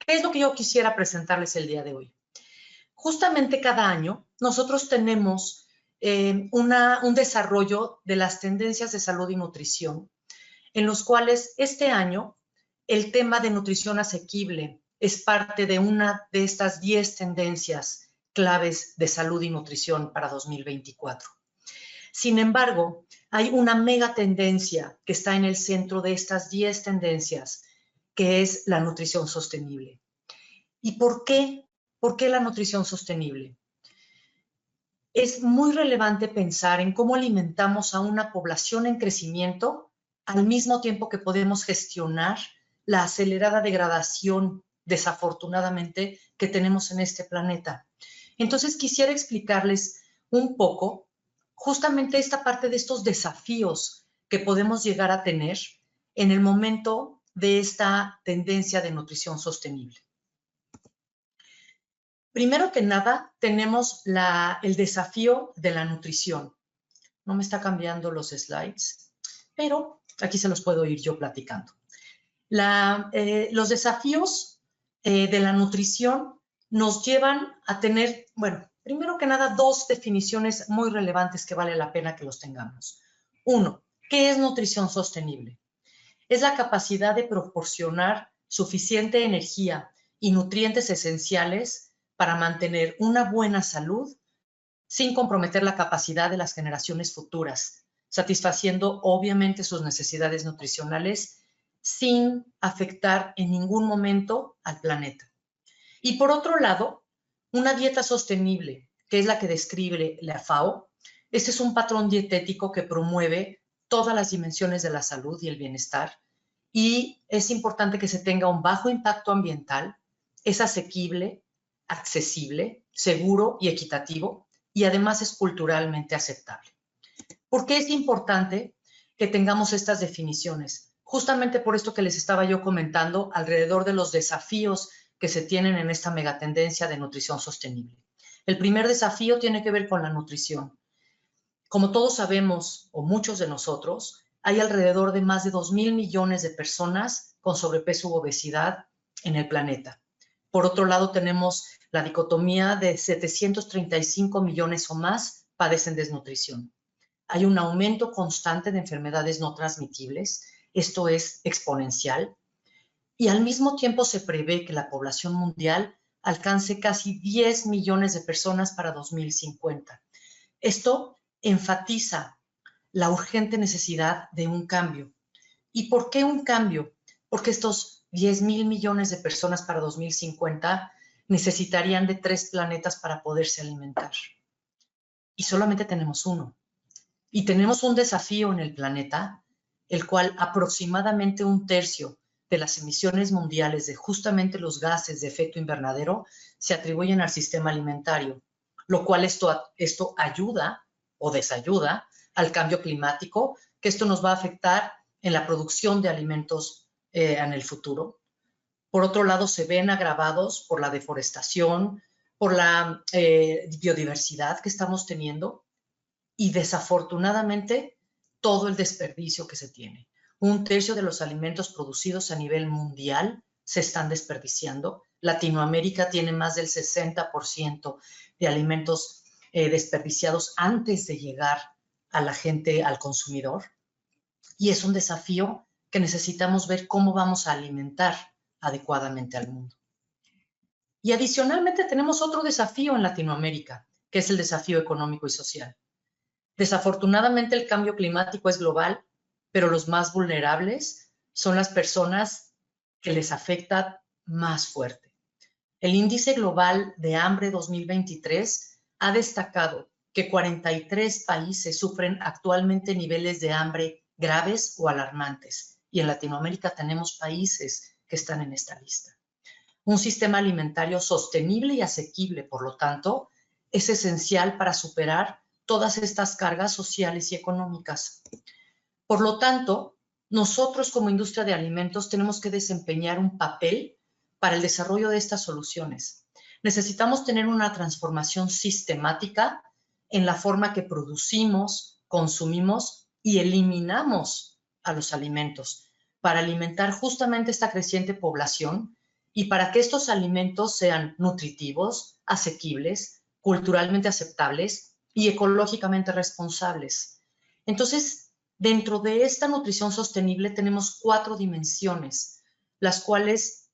¿Qué es lo que yo quisiera presentarles el día de hoy? Justamente cada año nosotros tenemos un desarrollo de las tendencias de salud y nutrición, en los cuales este año el tema de nutrición asequible es parte de una de estas 10 tendencias claves de salud y nutrición para 2024. Sin embargo, hay una mega tendencia que está en el centro de estas 10 tendencias, que es la nutrición sostenible. ¿Y por qué? ¿Por qué la nutrición sostenible? Es muy relevante pensar en cómo alimentamos a una población en crecimiento al mismo tiempo que podemos gestionar la acelerada degradación, desafortunadamente, que tenemos en este planeta. Entonces, quisiera explicarles un poco justamente esta parte de estos desafíos que podemos llegar a tener en el momento de esta tendencia de nutrición sostenible. Primero que nada, tenemos el desafío de la nutrición. No me está cambiando los slides, pero aquí se los puedo ir yo platicando. Los desafíos de la nutrición nos llevan a tener, bueno, primero que nada, dos definiciones muy relevantes que vale la pena que los tengamos. Uno, ¿qué es nutrición sostenible? Es la capacidad de proporcionar suficiente energía y nutrientes esenciales para mantener una buena salud sin comprometer la capacidad de las generaciones futuras, satisfaciendo obviamente sus necesidades nutricionales sin afectar en ningún momento al planeta. Y por otro lado, una dieta sostenible, que es la que describe la FAO, este es un patrón dietético que promueve todas las dimensiones de la salud y el bienestar, y es importante que se tenga un bajo impacto ambiental, es asequible, accesible, seguro y equitativo, y además es culturalmente aceptable. ¿Por qué es importante que tengamos estas definiciones? Justamente por esto que les estaba yo comentando alrededor de los desafíos que se tienen en esta megatendencia de nutrición sostenible. El primer desafío tiene que ver con la nutrición. Como todos sabemos, o muchos de nosotros, hay alrededor de más de 2,000 millones de personas con sobrepeso u obesidad en el planeta. Por otro lado, tenemos la dicotomía de 735 millones o más padecen desnutrición. Hay un aumento constante de enfermedades no transmitibles, esto es exponencial, y al mismo tiempo se prevé que la población mundial alcance casi 10 millones de personas para 2050. Esto enfatiza la urgente necesidad de un cambio. ¿Y por qué un cambio? Porque estos 10,000 millones de personas para 2050 necesitarían de 3 planetas para poderse alimentar. Y solamente tenemos uno. Y tenemos un desafío en el planeta, el cual aproximadamente 1/3 de las emisiones mundiales de justamente los gases de efecto invernadero se atribuyen al sistema alimentario, lo cual esto ayuda o desayuda al cambio climático, que esto nos va a afectar en la producción de alimentos en el futuro. Por otro lado, se ven agravados por la deforestación, por la biodiversidad que estamos teniendo y desafortunadamente todo el desperdicio que se tiene. 1/3 de los alimentos producidos a nivel mundial se están desperdiciando. Latinoamérica tiene más del 60% de alimentos desperdiciados antes de llegar a la gente, al consumidor. Y es un desafío que necesitamos ver cómo vamos a alimentar adecuadamente al mundo. Y adicionalmente tenemos otro desafío en Latinoamérica, que es el desafío económico y social. Desafortunadamente el cambio climático es global, pero los más vulnerables son las personas que les afecta más fuerte. El Índice Global de Hambre 2023 ha destacado que 43 países sufren actualmente niveles de hambre graves o alarmantes, y en Latinoamérica tenemos países que están en esta lista. Un sistema alimentario sostenible y asequible, por lo tanto, es esencial para superar todas estas cargas sociales y económicas. Por lo tanto, nosotros como industria de alimentos tenemos que desempeñar un papel para el desarrollo de estas soluciones. Necesitamos tener una transformación sistemática en la forma que producimos, consumimos y eliminamos a los alimentos para alimentar justamente esta creciente población y para que estos alimentos sean nutritivos, asequibles, culturalmente aceptables y ecológicamente responsables. Entonces, dentro de esta nutrición sostenible tenemos 4 dimensiones, las cuales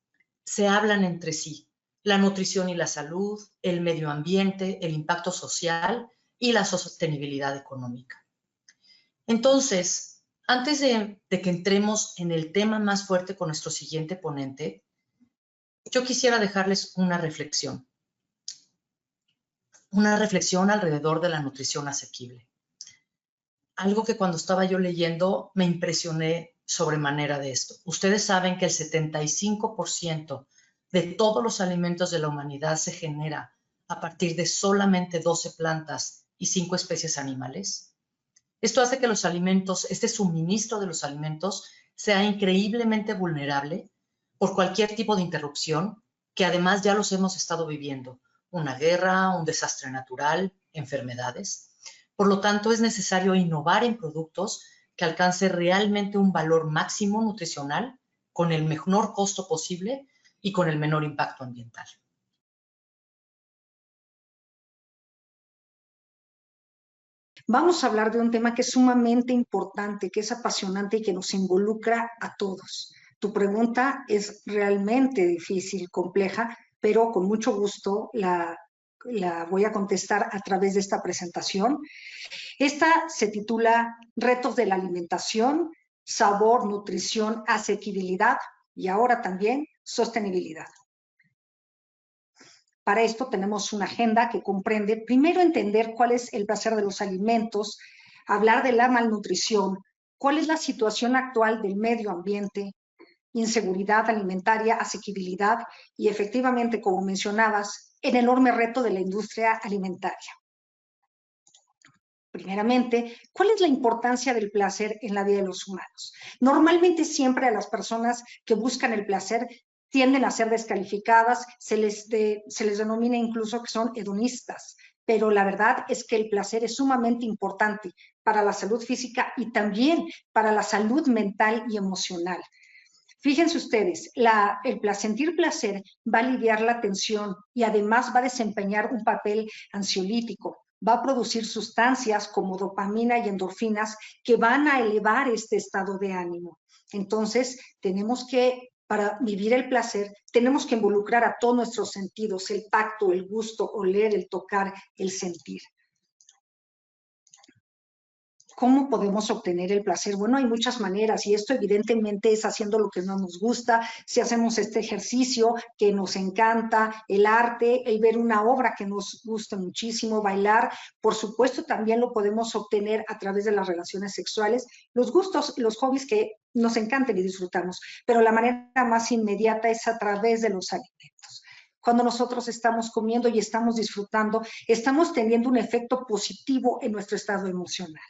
se hablan entre sí: la nutrición y la salud, el medio ambiente, el impacto social y la sostenibilidad económica. Entonces, antes de que entremos en el tema más fuerte con nuestro siguiente ponente, yo quisiera dejarles una reflexión alrededor de la nutrición asequible. Algo que cuando estaba yo leyendo me impresioné sobremanera de esto. Ustedes saben que el 75% de todos los alimentos de la humanidad se genera a partir de solamente 12 plantas y 5 especies animales. Esto hace que los alimentos, este suministro de los alimentos, sea increíblemente vulnerable por cualquier tipo de interrupción, que además ya los hemos estado viviendo: una guerra, un desastre natural, enfermedades. Por lo tanto, es necesario innovar en productos que alcancen realmente un valor máximo nutricional con el menor costo posible y con el menor impacto ambiental. Vamos a hablar de un tema que es sumamente importante, que es apasionante y que nos involucra a todos. Tu pregunta es realmente difícil, compleja, pero con mucho gusto la voy a contestar a través de esta presentación. Esta se titula Retos de la alimentación, sabor, nutrición, asequibilidad y ahora también sostenibilidad. Para esto tenemos una agenda que comprende, primero, entender cuál es el placer de los alimentos, hablar de la malnutrición, cuál es la situación actual del medio ambiente, inseguridad alimentaria, asequibilidad y, efectivamente, como mencionabas, el enorme reto de la industria alimentaria. Primeramente, ¿cuál es la importancia del placer en la vida de los humanos? Normalmente siempre a las personas que buscan el placer tienden a ser descalificadas, se les denomina incluso que son hedonistas, pero la verdad es que el placer es sumamente importante para la salud física y también para la salud mental y emocional. Fíjense ustedes, sentir placer va a aliviar la tensión y además va a desempeñar un papel ansiolítico. Va a producir sustancias como dopamina y endorfinas que van a elevar este estado de ánimo. Entonces, para vivir el placer, tenemos que involucrar a todos nuestros sentidos: el tacto, el gusto, oler, el tocar, el sentir. ¿Cómo podemos obtener el placer? Bueno, hay muchas maneras y esto evidentemente es haciendo lo que no nos gusta. Si hacemos este ejercicio que nos encanta, el arte, el ver una obra que nos gusta muchísimo, bailar, por supuesto también lo podemos obtener a través de las relaciones sexuales, los gustos, los hobbies que nos encanten y disfrutamos, pero la manera más inmediata es a través de los alimentos. Cuando nosotros estamos comiendo y estamos disfrutando, estamos teniendo un efecto positivo en nuestro estado emocional.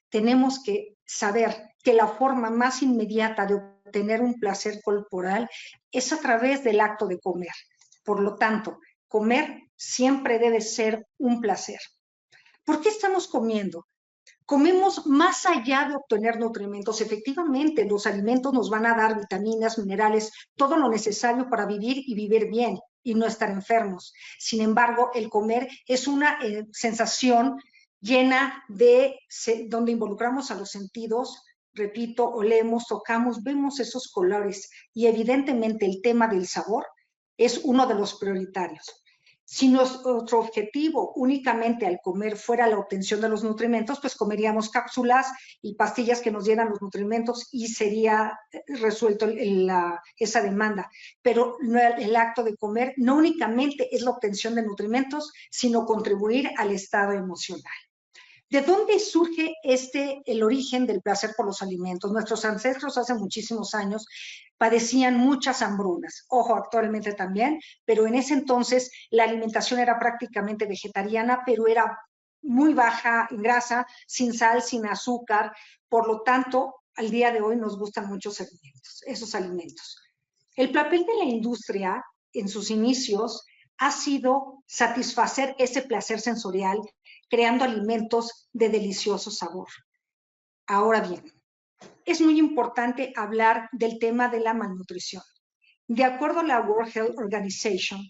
Tenemos que saber que la forma más inmediata de obtener un placer corporal es a través del acto de comer. Por lo tanto, comer siempre debe ser un placer. ¿Por qué estamos comiendo? Comemos más allá de obtener nutrimentos. Efectivamente, los alimentos nos van a dar vitaminas, minerales, todo lo necesario para vivir y vivir bien y no estar enfermos. Sin embargo, el comer es una sensación llena donde involucramos a los sentidos, repito, olemos, tocamos, vemos esos colores y evidentemente el tema del sabor es uno de los prioritarios. Si nuestro objetivo únicamente al comer fuera la obtención de los nutrimentos, pues comeríamos cápsulas y pastillas que nos llenan los nutrimentos y sería resuelto esa demanda. Pero el acto de comer no únicamente es la obtención de nutrimentos, sino contribuir al estado emocional. ¿De dónde surge el origen del placer por los alimentos? Nuestros ancestros hace muchísimos años padecían muchas hambrunas, ojo, actualmente también, pero en ese entonces la alimentación era prácticamente vegetariana, pero era muy baja en grasa, sin sal, sin azúcar, por lo tanto, al día de hoy nos gustan muchos esos alimentos. El papel de la industria en sus inicios ha sido satisfacer ese placer sensorial, creando alimentos de delicioso sabor. Ahora bien, es muy importante hablar del tema de la malnutrición. De acuerdo a la World Health Organization,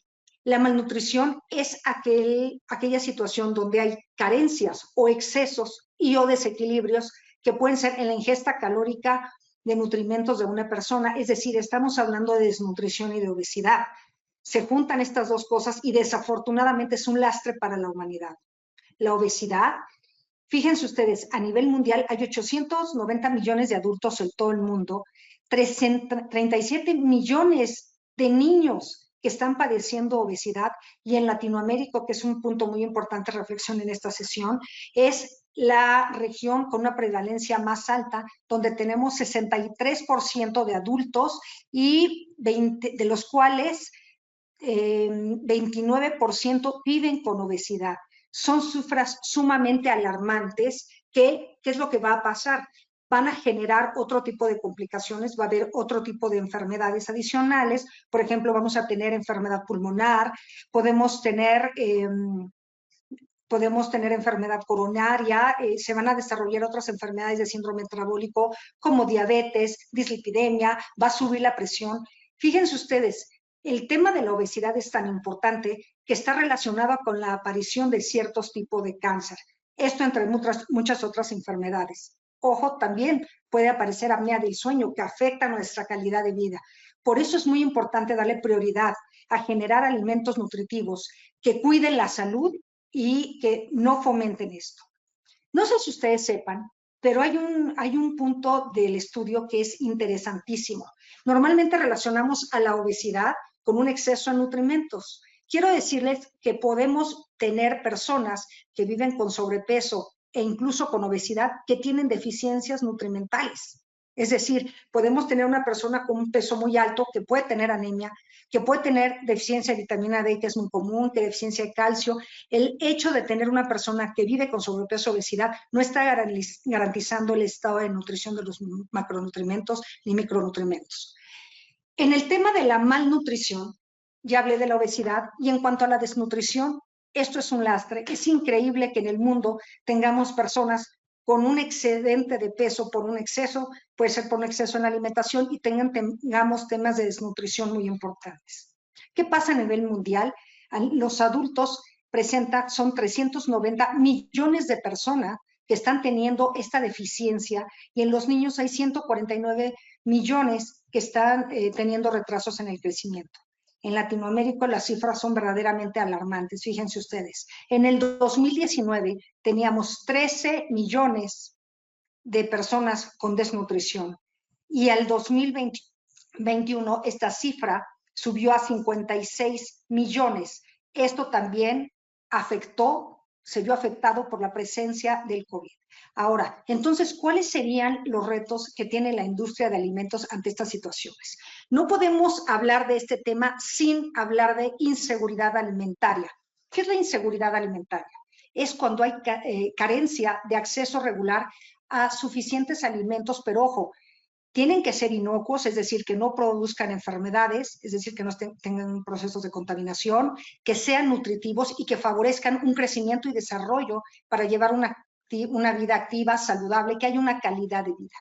la malnutrición es aquella situación donde hay carencias o excesos y o desequilibrios que pueden ser en la ingesta calórica de nutrimentos de una persona. Es decir, estamos hablando de desnutrición y de obesidad. Se juntan estas dos cosas y desafortunadamente es un lastre para la humanidad. La obesidad, fíjense ustedes, a nivel mundial hay 890 millones de adultos en todo el mundo, 37 millones de niños que están padeciendo obesidad, y en Latinoamérica, que es un punto muy importante de reflexión en esta sesión, es la región con una prevalencia más alta, donde tenemos 63% de adultos y 20, de los cuales 29% viven con obesidad. Son cifras sumamente alarmantes. ¿Qué es lo que va a pasar? Van a generar otro tipo de complicaciones, va a haber otro tipo de enfermedades adicionales. Por ejemplo, vamos a tener enfermedad pulmonar, podemos tener enfermedad coronaria, se van a desarrollar otras enfermedades de síndrome metabólico como diabetes, dislipidemia, va a subir la presión. Fíjense ustedes, el tema de la obesidad es tan importante que está relacionado con la aparición de ciertos tipos de cáncer. Esto entre muchas otras enfermedades. Ojo, también puede aparecer apnea del sueño que afecta nuestra calidad de vida. Por eso es muy importante darle prioridad a generar alimentos nutritivos que cuiden la salud y que no fomenten esto. No sé si ustedes sepan, pero hay un punto del estudio que es interesantísimo. Normalmente relacionamos a la obesidad con un exceso de nutrimentos. Quiero decirles que podemos tener personas que viven con sobrepeso e incluso con obesidad que tienen deficiencias nutrimentales. Es decir, podemos tener una persona con un peso muy alto que puede tener anemia, que puede tener deficiencia de vitamina D, que es muy común, que deficiencia de calcio. El hecho de tener una persona que vive con sobrepeso o obesidad no está garantizando el estado de nutrición de los macronutrientes ni micronutrientes. En el tema de la malnutrición, ya hablé de la obesidad, y en cuanto a la desnutrición, esto es un lastre. Es increíble que en el mundo tengamos personas con un excedente de peso por un exceso, puede ser por un exceso en la alimentación, y tengamos temas de desnutrición muy importantes. ¿Qué pasa a nivel mundial? Los adultos son 390 millones de personas que están teniendo esta deficiencia, y en los niños hay 149 millones que están teniendo retrasos en el crecimiento. En Latinoamérica las cifras son verdaderamente alarmantes, fíjense ustedes. En el 2019 teníamos 13 millones de personas con desnutrición, y al 2021 esta cifra subió a 56 millones. Esto también se vio afectado por la presencia del COVID. Ahora, entonces, ¿cuáles serían los retos que tiene la industria de alimentos ante estas situaciones? No podemos hablar de este tema sin hablar de inseguridad alimentaria. ¿Qué es la inseguridad alimentaria? Es cuando hay carencia de acceso regular a suficientes alimentos, pero ojo, tienen que ser inocuos, es decir, que no produzcan enfermedades, es decir, que no tengan procesos de contaminación, que sean nutritivos y que favorezcan un crecimiento y desarrollo para llevar una vida activa, saludable, que haya una calidad de vida.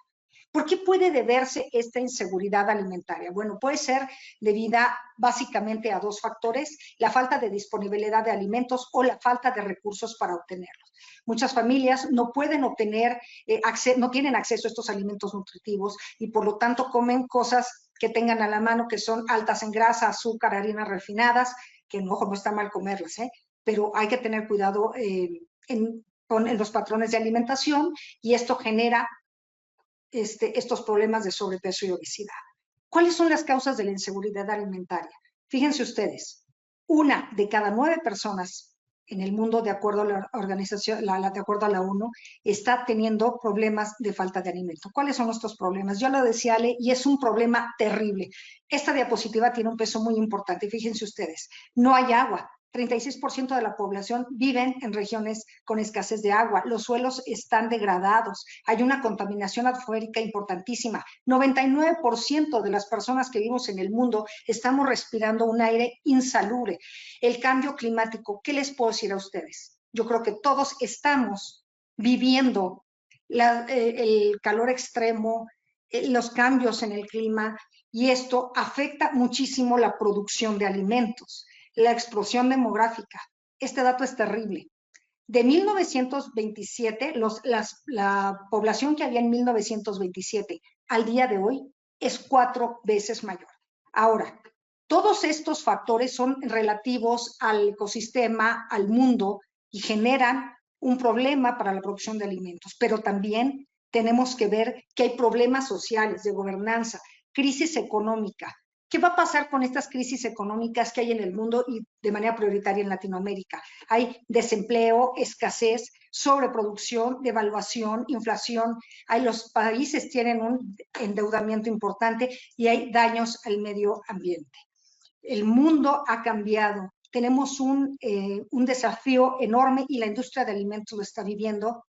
¿Por qué puede deberse esta inseguridad alimentaria? Bueno, puede ser debida básicamente a dos factores: la falta de disponibilidad de alimentos o la falta de recursos para obtenerlos. Muchas familias no pueden obtener, no tienen acceso a estos alimentos nutritivos, y por lo tanto comen cosas que tengan a la mano que son altas en grasa, azúcar, harinas refinadas, que no está mal comerlas, pero hay que tener cuidado en los patrones de alimentación, y esto genera estos problemas de sobrepeso y obesidad. ¿Cuáles son las causas de la inseguridad alimentaria? Fíjense ustedes, 1 de cada 9 personas en el mundo, de acuerdo a la organización, de acuerdo a la ONU, está teniendo problemas de falta de alimento. ¿Cuáles son estos problemas? Yo lo decía, Ale, y es un problema terrible. Esta diapositiva tiene un peso muy importante. Fíjense ustedes, no hay agua. 36% de la población viven en regiones con escasez de agua. Los suelos están degradados. Hay una contaminación atmosférica importantísima. 99% de las personas que vivimos en el mundo estamos respirando un aire insalubre. El cambio climático, ¿qué les puedo decir a ustedes? Yo creo que todos estamos viviendo el calor extremo, los cambios en el clima, y esto afecta muchísimo la producción de alimentos, la explosión demográfica. Este dato es terrible. De 1927, la población que había en 1927 al día de hoy es 4 veces mayor. Ahora, todos estos factores son relativos al ecosistema, al mundo, y generan un problema para la producción de alimentos, pero también tenemos que ver que hay problemas sociales, de gobernanza, crisis económica. ¿Qué va a pasar con estas crisis económicas que hay en el mundo y de manera prioritaria en Latinoamérica? Hay desempleo, escasez, sobreproducción, devaluación, inflación. Los países tienen un endeudamiento importante y hay daños al medio ambiente. El mundo ha cambiado. Tenemos un desafío enorme y la industria de alimentos lo está viviendo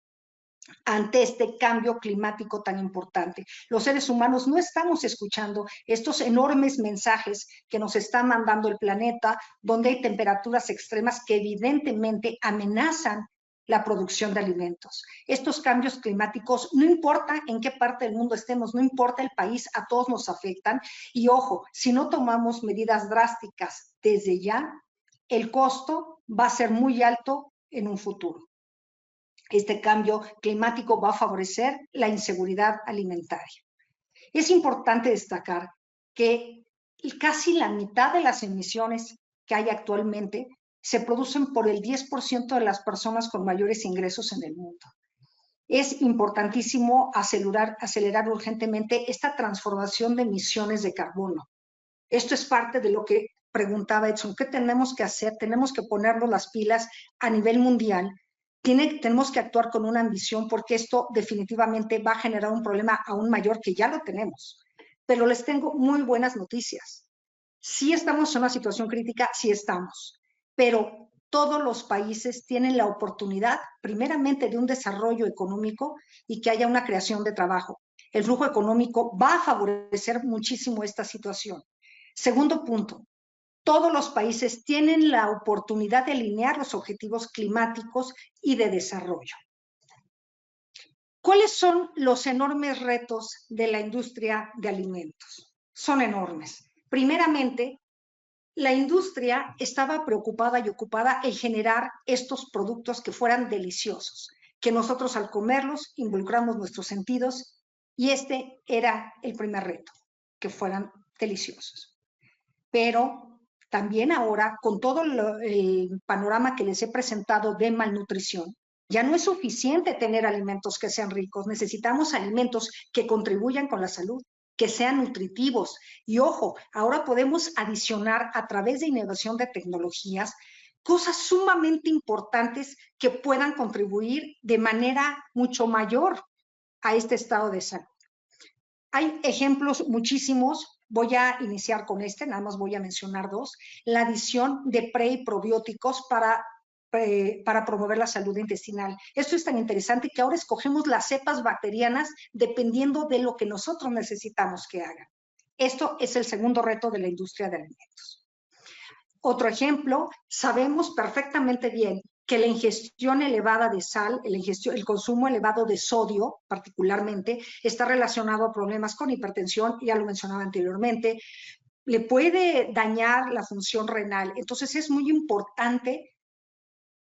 ante este cambio climático tan importante. Los seres humanos no estamos escuchando estos enormes mensajes que nos está mandando el planeta, donde hay temperaturas extremas que evidentemente amenazan la producción de alimentos. Estos cambios climáticos, no importa en qué parte del mundo estemos, no importa el país, a todos nos afectan. Y ojo, si no tomamos medidas drásticas desde ya, el costo va a ser muy alto en un futuro. Este cambio climático va a favorecer la inseguridad alimentaria. Es importante destacar que casi la mitad de las emisiones que hay actualmente se producen por el 10% de las personas con mayores ingresos en el mundo. Es importantísimo acelerar urgentemente esta transformación de emisiones de carbono. Esto es parte de lo que preguntaba Edson. ¿Qué tenemos que hacer? Tenemos que ponernos las pilas a nivel mundial. Tenemos que actuar con una ambición, porque esto definitivamente va a generar un problema aún mayor, que ya lo tenemos. Pero les tengo muy buenas noticias. Sí estamos en una situación crítica, sí estamos, pero todos los países tienen la oportunidad, primeramente, de un desarrollo económico y que haya una creación de trabajo. El flujo económico va a favorecer muchísimo esta situación. Segundo punto, todos los países tienen la oportunidad de alinear los objetivos climáticos y de desarrollo. ¿Cuáles son los enormes retos de la industria de alimentos? Son enormes. Primeramente, la industria estaba preocupada y ocupada en generar estos productos que fueran deliciosos, que nosotros al comerlos involucramos nuestros sentidos, y este era el primer reto, que fueran deliciosos. Pero también ahora, con todo el panorama que les he presentado de malnutrición, ya no es suficiente tener alimentos que sean ricos, necesitamos alimentos que contribuyan con la salud, que sean nutritivos. Y ojo, ahora podemos adicionar a través de innovación de tecnologías cosas sumamente importantes que puedan contribuir de manera mucho mayor a este estado de salud. Hay ejemplos muchísimos. Voy a iniciar con nada más voy a mencionar dos. La adición de pre y probióticos para promover la salud intestinal. Esto es tan interesante que ahora escogemos las cepas bacterianas dependiendo de lo que nosotros necesitamos que hagan. Esto es el segundo reto de la industria de alimentos. Otro ejemplo, sabemos perfectamente bien que la ingestión elevada de sal, el consumo elevado de sodio particularmente, está relacionado a problemas con hipertensión, ya lo mencionaba anteriormente, le puede dañar la función renal. Entonces es muy importante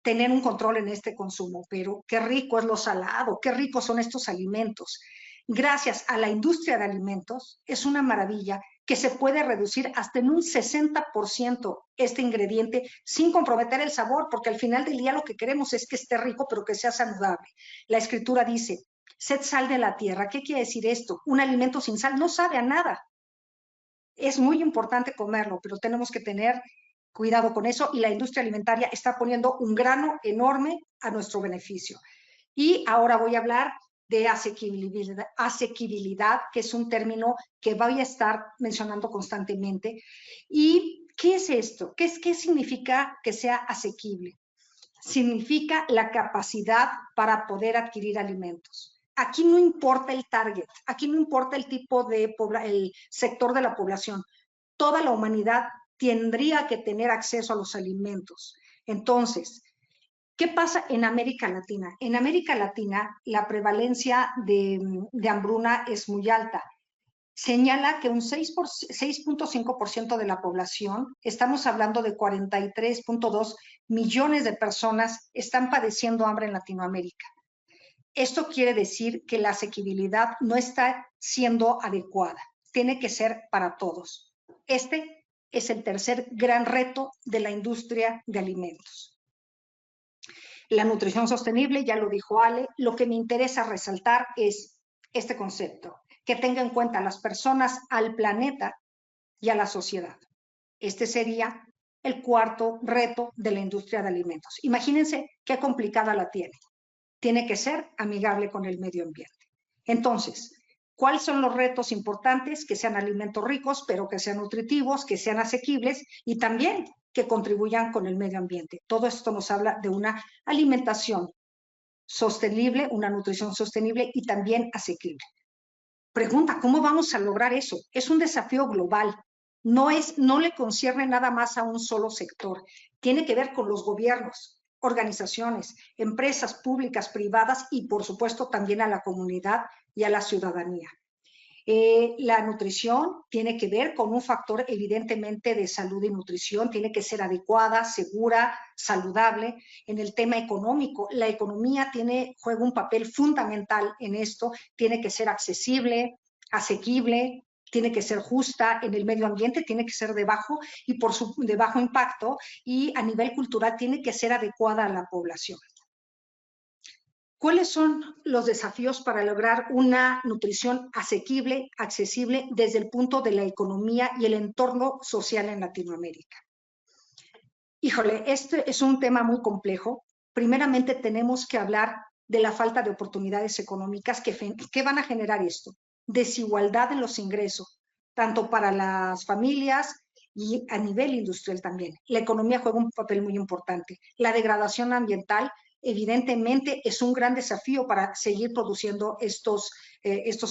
tener un control en este consumo, pero qué rico es lo salado, qué ricos son estos alimentos. Gracias a la industria de alimentos, es una maravilla que se puede reducir hasta en un 60% este ingrediente sin comprometer el sabor, porque al final del día lo que queremos es que esté rico, pero que sea saludable. La escritura dice, sed sal de la tierra. ¿Qué quiere decir esto? Un alimento sin sal no sabe a nada. Es muy importante comerlo, pero tenemos que tener cuidado con eso, y la industria alimentaria está poniendo un grano enorme a nuestro beneficio. Y ahora voy a hablar de asequibilidad, que es un término que voy a estar mencionando constantemente. ¿Y qué es esto? ¿Qué significa que sea asequible? Significa la capacidad para poder adquirir alimentos. Aquí no importa el target, aquí no importa el tipo el sector de la población. Toda la humanidad tendría que tener acceso a los alimentos. Entonces, ¿qué pasa en América Latina? En América Latina la prevalencia de hambruna es muy alta. señala que un 6.5% de la población, estamos hablando de 43.2 millones de personas, están padeciendo hambre en Latinoamérica. Esto quiere decir que la asequibilidad no está siendo adecuada, tiene que ser para todos. Este es el tercer gran reto de la industria de alimentos. La nutrición sostenible, ya lo dijo Ale, lo que me interesa resaltar es este concepto, que tenga en cuenta a las personas, al planeta y a la sociedad. Este sería el cuarto reto de la industria de alimentos. Imagínense qué complicada la tiene. Tiene que ser amigable con el medio ambiente. Entonces, ¿cuáles son los retos importantes? Que sean alimentos ricos, pero que sean nutritivos, que sean asequibles y también que contribuyan con el medio ambiente. Todo esto nos habla de una alimentación sostenible, una nutrición sostenible y también asequible. Pregunta, ¿cómo vamos a lograr eso? Es un desafío global. No le concierne nada más a un solo sector. Tiene que ver con los gobiernos, organizaciones, empresas públicas, privadas y, por supuesto, también a la comunidad y a la ciudadanía. La nutrición tiene que ver con un factor evidentemente de salud y nutrición, tiene que ser adecuada, segura, saludable. En el tema económico, la economía juega un papel fundamental en esto, tiene que ser accesible, asequible, tiene que ser justa, en el medio ambiente tiene que ser de bajo impacto y a nivel cultural tiene que ser adecuada a la población. ¿Cuáles son los desafíos para lograr una nutrición asequible, accesible desde el punto de la economía y el entorno social en Latinoamérica? Híjole, este es un tema muy complejo. Primeramente tenemos que hablar de la falta de oportunidades económicas que van a generar esto. Desigualdad en los ingresos, tanto para las familias y a nivel industrial también. La economía juega un papel muy importante. La degradación ambiental evidentemente es un gran desafío para seguir produciendo estos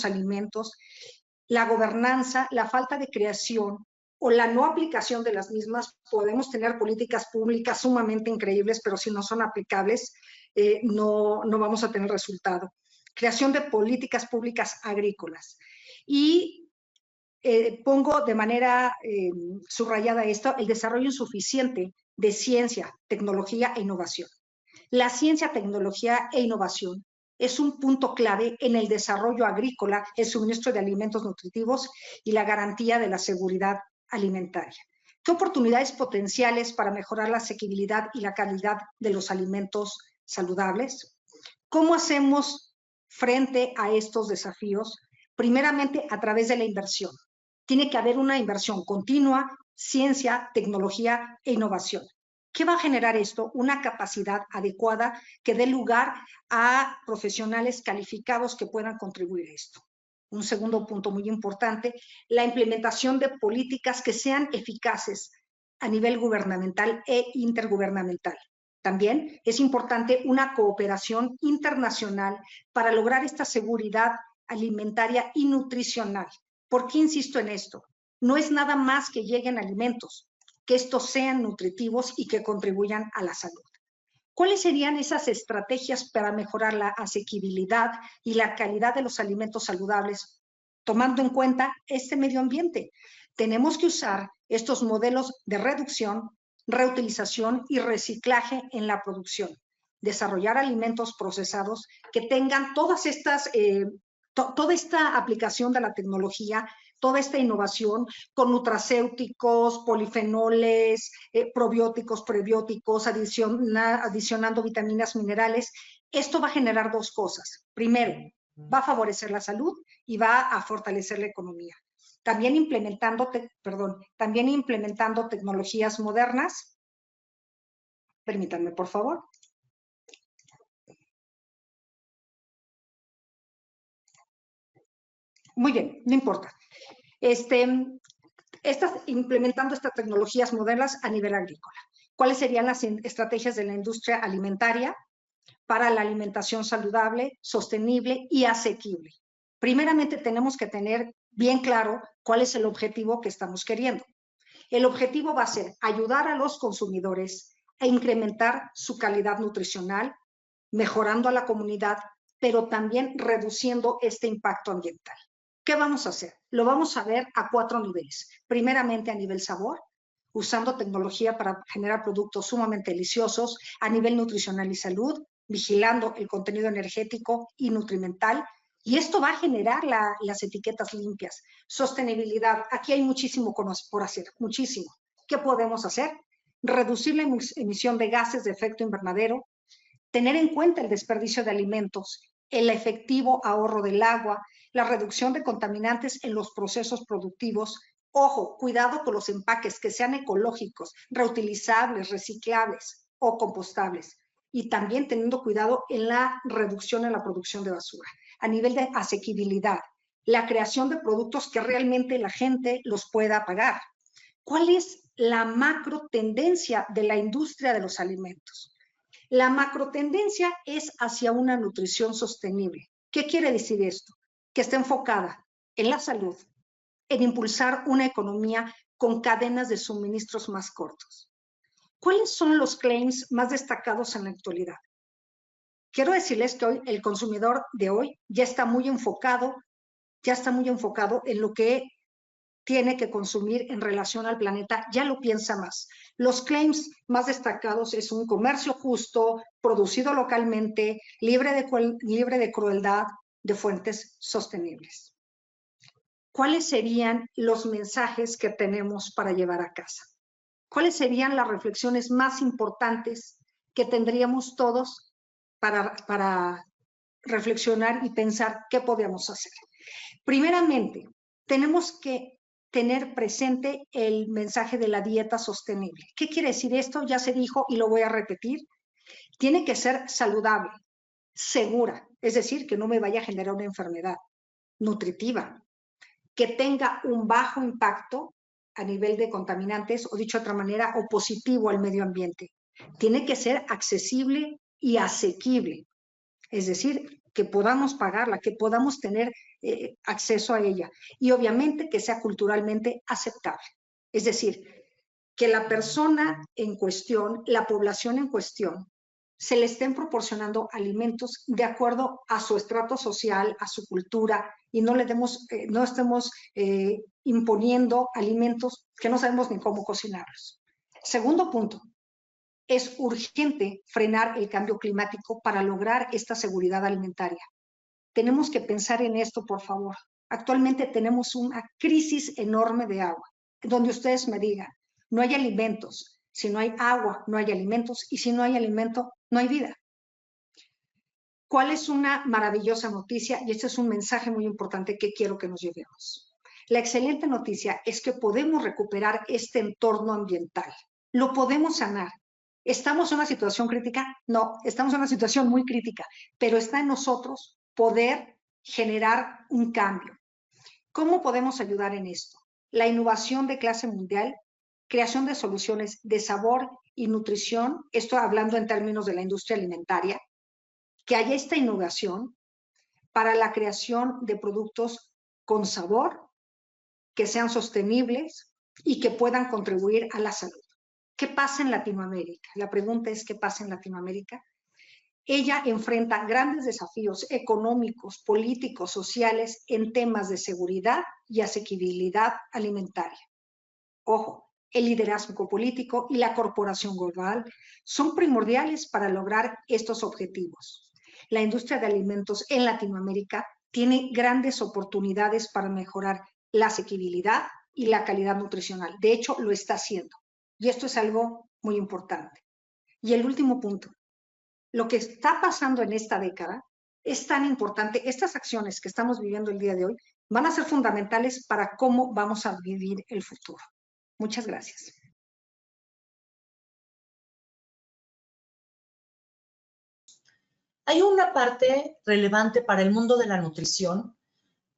alimentos. La gobernanza, la falta de creación o la no aplicación de las mismas, podemos tener políticas públicas sumamente increíbles, pero si no son aplicables, no vamos a tener resultado. Creación de políticas públicas agrícolas. Y pongo de manera subrayada esto, el desarrollo insuficiente de ciencia, tecnología e innovación. La ciencia, tecnología e innovación es un punto clave en el desarrollo agrícola, el suministro de alimentos nutritivos y la garantía de la seguridad alimentaria. ¿Qué oportunidades potenciales para mejorar la asequibilidad y la calidad de los alimentos saludables? ¿Cómo hacemos frente a estos desafíos? Primeramente, a través de la inversión. Tiene que haber una inversión continua, ciencia, tecnología e innovación. ¿Qué va a generar esto? Una capacidad adecuada que dé lugar a profesionales calificados que puedan contribuir a esto. Un segundo punto muy importante, la implementación de políticas que sean eficaces a nivel gubernamental e intergubernamental. También es importante una cooperación internacional para lograr esta seguridad alimentaria y nutricional. ¿Por qué insisto en esto? No es nada más que lleguen alimentos, que estos sean nutritivos y que contribuyan a la salud. ¿Cuáles serían esas estrategias para mejorar la asequibilidad y la calidad de los alimentos saludables, tomando en cuenta este medio ambiente? Tenemos que usar estos modelos de reducción, reutilización y reciclaje en la producción. Desarrollar alimentos procesados que tengan todas estas, toda esta aplicación de la tecnología, toda esta innovación con nutracéuticos, polifenoles, probióticos, prebióticos, adicionando vitaminas, minerales. Esto va a generar dos cosas. Primero, va a favorecer la salud y va a fortalecer la economía. También implementando tecnologías modernas. Permítanme, por favor. Muy bien, no importa. Implementando estas tecnologías modernas a nivel agrícola. ¿Cuáles serían las estrategias de la industria alimentaria para la alimentación saludable, sostenible y asequible? Primeramente tenemos que tener bien claro cuál es el objetivo que estamos queriendo. El objetivo va a ser ayudar a los consumidores a incrementar su calidad nutricional, mejorando a la comunidad, pero también reduciendo este impacto ambiental. ¿Qué vamos a hacer? lo vamos a ver a 4 niveles. Primeramente a nivel sabor, usando tecnología para generar productos sumamente deliciosos, a nivel nutricional y salud, vigilando el contenido energético y nutrimental, y esto va a generar las etiquetas limpias. Sostenibilidad, aquí hay muchísimo por hacer, muchísimo. ¿Qué podemos hacer? Reducir la emisión de gases de efecto invernadero, tener en cuenta el desperdicio de alimentos, el efectivo ahorro del agua, la reducción de contaminantes en los procesos productivos. Ojo, cuidado con los empaques que sean ecológicos, reutilizables, reciclables o compostables. Y también teniendo cuidado en la reducción en la producción de basura. A nivel de asequibilidad, la creación de productos que realmente la gente los pueda pagar. ¿Cuál es la macro tendencia de la industria de los alimentos? La macrotendencia es hacia una nutrición sostenible. ¿Qué quiere decir esto? Que está enfocada en la salud, en impulsar una economía con cadenas de suministros más cortos. ¿Cuáles son los claims más destacados en la actualidad? Quiero decirles que hoy el consumidor de hoy ya está muy enfocado en lo que tiene que consumir en relación al planeta, ya lo piensa más. Los claims más destacados es un comercio justo, producido localmente, libre de crueldad, de fuentes sostenibles. ¿Cuáles serían los mensajes que tenemos para llevar a casa? ¿Cuáles serían las reflexiones más importantes que tendríamos todos para reflexionar y pensar qué podemos hacer? Primeramente, tenemos que tener presente el mensaje de la dieta sostenible. ¿Qué quiere decir esto? Ya se dijo y lo voy a repetir. Tiene que ser saludable, segura, es decir, que no me vaya a generar una enfermedad, nutritiva, que tenga un bajo impacto a nivel de contaminantes o, dicho de otra manera, o positivo al medio ambiente. Tiene que ser accesible y asequible, es decir, que podamos pagarla, que podamos tener acceso a ella, y obviamente que sea culturalmente aceptable. Es decir, que la persona en cuestión, la población en cuestión, se le estén proporcionando alimentos de acuerdo a su estrato social, a su cultura, y no estemos imponiendo alimentos que no sabemos ni cómo cocinarlos. Segundo punto, es urgente frenar el cambio climático para lograr esta seguridad alimentaria. Tenemos que pensar en esto, por favor. Actualmente tenemos una crisis enorme de agua, donde ustedes me digan, no hay alimentos. Si no hay agua, no hay alimentos, y si no hay alimento, no hay vida. ¿Cuál es una maravillosa noticia? Y este es un mensaje muy importante que quiero que nos llevemos. La excelente noticia es que podemos recuperar este entorno ambiental. Lo podemos sanar. ¿Estamos en una situación crítica? No, estamos en una situación muy crítica, pero está en nosotros poder generar un cambio. ¿Cómo podemos ayudar en esto? La innovación de clase mundial, creación de soluciones de sabor y nutrición, esto hablando en términos de la industria alimentaria, que haya esta innovación para la creación de productos con sabor, que sean sostenibles y que puedan contribuir a la salud. ¿Qué pasa en Latinoamérica? La pregunta es, ¿qué pasa en Latinoamérica? Ella enfrenta grandes desafíos económicos, políticos, sociales en temas de seguridad y asequibilidad alimentaria. Ojo, el liderazgo político y la corporación global son primordiales para lograr estos objetivos. La industria de alimentos en Latinoamérica tiene grandes oportunidades para mejorar la asequibilidad y la calidad nutricional. De hecho, lo está haciendo. Y esto es algo muy importante. Y el último punto, lo que está pasando en esta década es tan importante. Estas acciones que estamos viviendo el día de hoy van a ser fundamentales para cómo vamos a vivir el futuro. Muchas gracias. Hay una parte relevante para el mundo de la nutrición,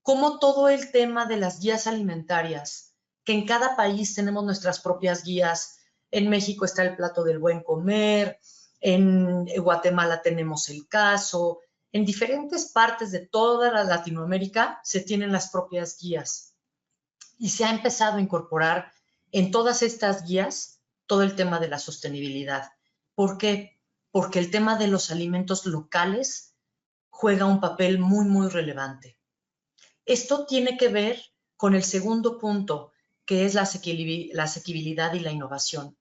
como todo el tema de las guías alimentarias, que en cada país tenemos nuestras propias guías. En México está el plato del buen comer, en Guatemala tenemos el caso, en diferentes partes de toda la Latinoamérica se tienen las propias guías. Y se ha empezado a incorporar en todas estas guías todo el tema de la sostenibilidad. ¿Por qué? Porque el tema de los alimentos locales juega un papel muy, muy relevante. Esto tiene que ver con el segundo punto, que es la asequibilidad y la innovación.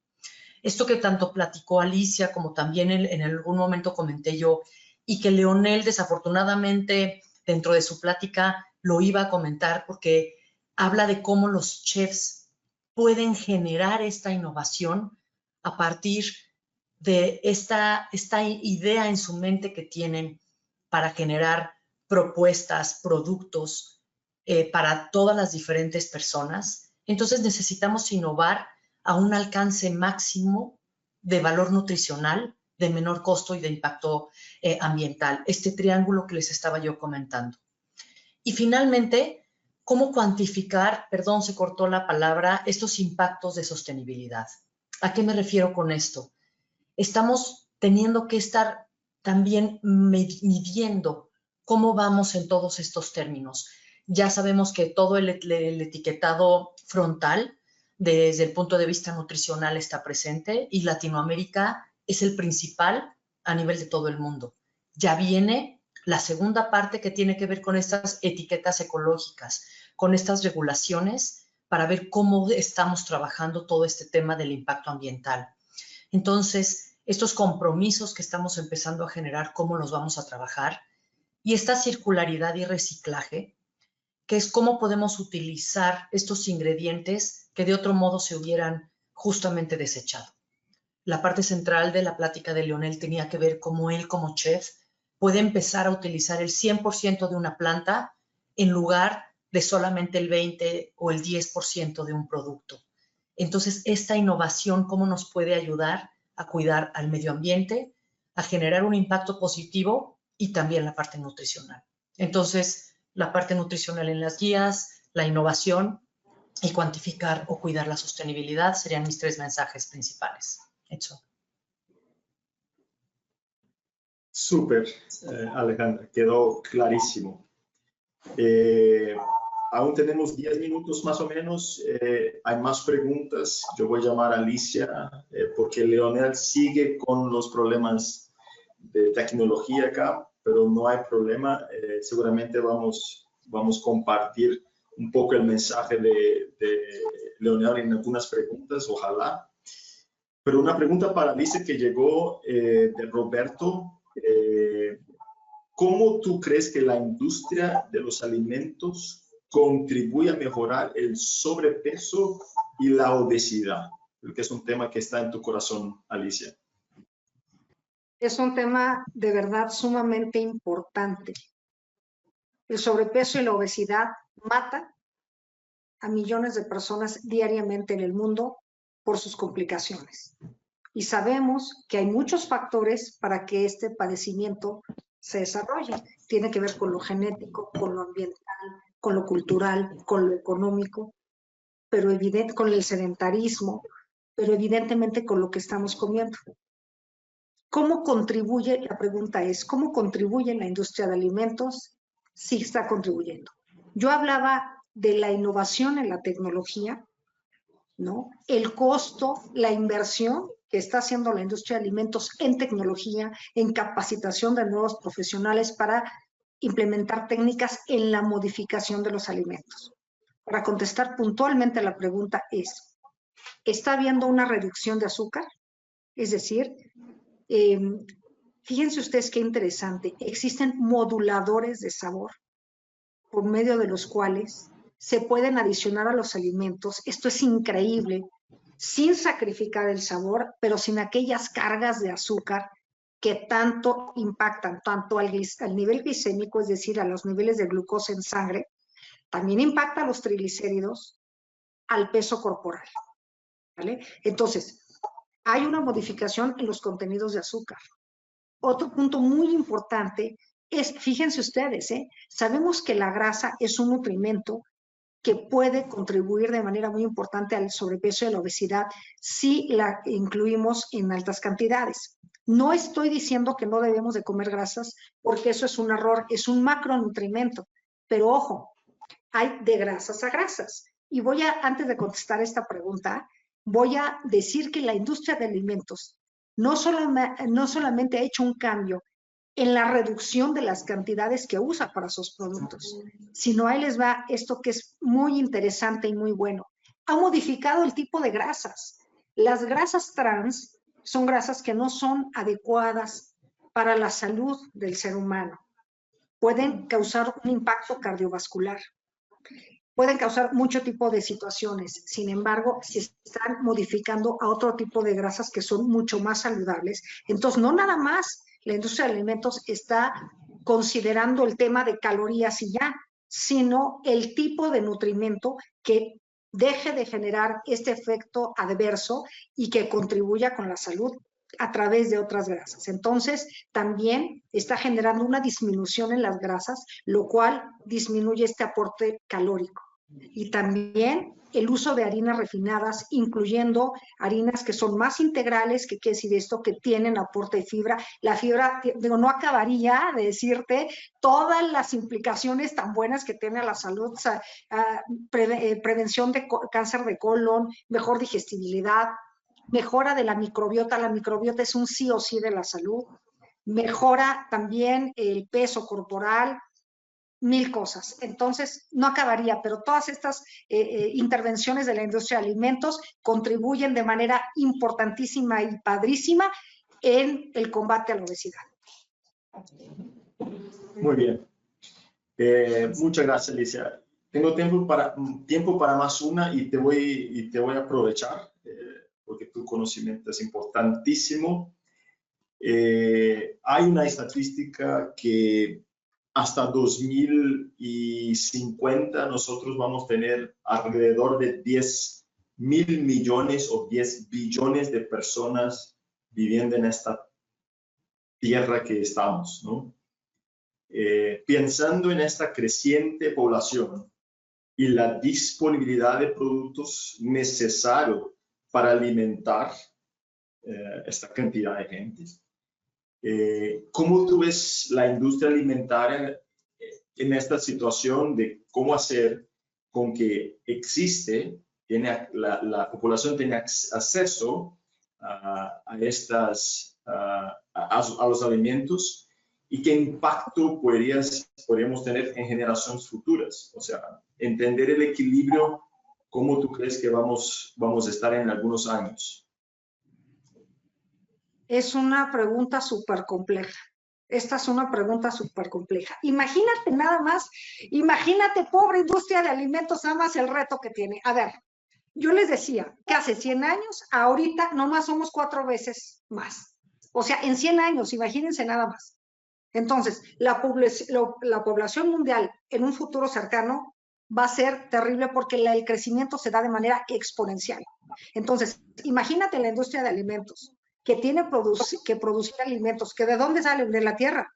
Esto que tanto platicó Alicia como también en algún momento comenté yo, y que Leonel desafortunadamente dentro de su plática lo iba a comentar porque habla de cómo los chefs pueden generar esta innovación a partir de esta idea en su mente que tienen para generar propuestas, productos para todas las diferentes personas. Entonces necesitamos innovar a un alcance máximo de valor nutricional, de menor costo y de impacto ambiental. Este triángulo que les estaba yo comentando. Y finalmente, ¿cómo cuantificar, perdón, se cortó la palabra, estos impactos de sostenibilidad? ¿A qué me refiero con esto? Estamos teniendo que estar también midiendo cómo vamos en todos estos términos. Ya sabemos que todo el etiquetado frontal desde el punto de vista nutricional está presente y Latinoamérica es el principal a nivel de todo el mundo. Ya viene la segunda parte que tiene que ver con estas etiquetas ecológicas, con estas regulaciones para ver cómo estamos trabajando todo este tema del impacto ambiental. Entonces, estos compromisos que estamos empezando a generar, cómo los vamos a trabajar, y esta circularidad y reciclaje, que es cómo podemos utilizar estos ingredientes que de otro modo se hubieran justamente desechado. La parte central de la plática de Leonel tenía que ver cómo él como chef puede empezar a utilizar el 100% de una planta en lugar de solamente el 20 o el 10% de un producto. Entonces, esta innovación, ¿cómo nos puede ayudar a cuidar al medio ambiente, a generar un impacto positivo y también la parte nutricional? Entonces, la parte nutricional en las guías, la innovación y cuantificar o cuidar la sostenibilidad serían mis 3 mensajes principales. Hecho. Súper, Alejandra, quedó clarísimo. Aún tenemos 10 minutos más o menos. Hay más preguntas. Yo voy a llamar a Alicia porque Leonel sigue con los problemas de tecnología acá, pero no hay problema. Seguramente vamos a compartir un poco el mensaje de Leonel en algunas preguntas, ojalá. Pero una pregunta para Alicia que llegó de Roberto. ¿Cómo tú crees que la industria de los alimentos contribuye a mejorar el sobrepeso y la obesidad? Creo que es un tema que está en tu corazón, Alicia. Es un tema de verdad sumamente importante. El sobrepeso y la obesidad matan a millones de personas diariamente en el mundo por sus complicaciones. Y sabemos que hay muchos factores para que este padecimiento se desarrolle. Tiene que ver con lo genético, con lo ambiental, con lo cultural, con lo económico, pero con el sedentarismo, pero evidentemente con lo que estamos comiendo. ¿Cómo contribuye? La pregunta es, ¿cómo contribuye la industria de alimentos? Sí está contribuyendo. Yo hablaba de la innovación en la tecnología, ¿no? El costo, la inversión que está haciendo la industria de alimentos en tecnología, en capacitación de nuevos profesionales para implementar técnicas en la modificación de los alimentos. Para contestar puntualmente a la pregunta es, ¿está habiendo una reducción de azúcar? Es decir, fíjense ustedes qué interesante, existen moduladores de sabor por medio de los cuales se pueden adicionar a los alimentos. Esto es increíble, sin sacrificar el sabor, pero sin aquellas cargas de azúcar que tanto impactan, tanto al nivel glicémico, es decir, a los niveles de glucosa en sangre, también impacta a los triglicéridos, al peso corporal, ¿vale? Entonces, hay una modificación en los contenidos de azúcar. Otro punto muy importante es, fíjense ustedes, sabemos que la grasa es un nutrimento que puede contribuir de manera muy importante al sobrepeso y a la obesidad si la incluimos en altas cantidades. No estoy diciendo que no debemos de comer grasas, porque eso es un error, es un macronutrimento, pero ojo, hay de grasas a grasas. Y antes de contestar esta pregunta, voy a decir que la industria de alimentos no solamente ha hecho un cambio en la reducción de las cantidades que usa para sus productos, sino ahí les va esto que es muy interesante y muy bueno. Ha modificado el tipo de grasas. Las grasas trans son grasas que no son adecuadas para la salud del ser humano. Pueden causar un impacto cardiovascular. Pueden causar mucho tipo de situaciones. Sin embargo, si están modificando a otro tipo de grasas que son mucho más saludables, entonces no nada más la industria de alimentos está considerando el tema de calorías y ya, sino el tipo de nutrimento que deje de generar este efecto adverso y que contribuya con la salud a través de otras grasas. Entonces, también está generando una disminución en las grasas, lo cual disminuye este aporte calórico. Y también el uso de harinas refinadas, incluyendo harinas que son más integrales, que quiere decir esto, que tienen aporte de fibra. La fibra, digo, no acabaría de decirte todas las implicaciones tan buenas que tiene a la salud, o sea, prevención de cáncer de colon, mejor digestibilidad, mejora de la microbiota es un sí o sí de la salud, mejora también el peso corporal, 1000 cosas. Entonces, no acabaría, pero todas estas intervenciones de la industria de alimentos contribuyen de manera importantísima y padrísima en el combate a la obesidad. Muy bien. Muchas gracias, Alicia. Tengo tiempo para más una y te voy a aprovechar porque tu conocimiento es importantísimo. Hay una estadística que hasta 2050 nosotros vamos a tener alrededor de 10.000 millones o 10 billones de personas viviendo en esta tierra que estamos, ¿no? Pensando en esta creciente población y la disponibilidad de productos necesarios para alimentar esta cantidad de gente, ¿cómo tú ves la industria alimentaria en esta situación de cómo hacer con que la población tenga acceso a los alimentos y qué impacto podríamos tener en generaciones futuras? O sea, entender el equilibrio, ¿cómo tú crees que vamos a estar en algunos años? Es una pregunta súper compleja. Esta es una pregunta súper compleja. Imagínate nada más, imagínate, pobre industria de alimentos, nada más el reto que tiene. A ver, yo les decía que hace 100 años, ahorita nomás somos 4 veces más. O sea, en 100 años, imagínense nada más. Entonces, la población mundial en un futuro cercano va a ser terrible porque el crecimiento se da de manera exponencial. Entonces, imagínate la industria de alimentos que tiene que producir alimentos, que ¿de dónde salen? De la tierra.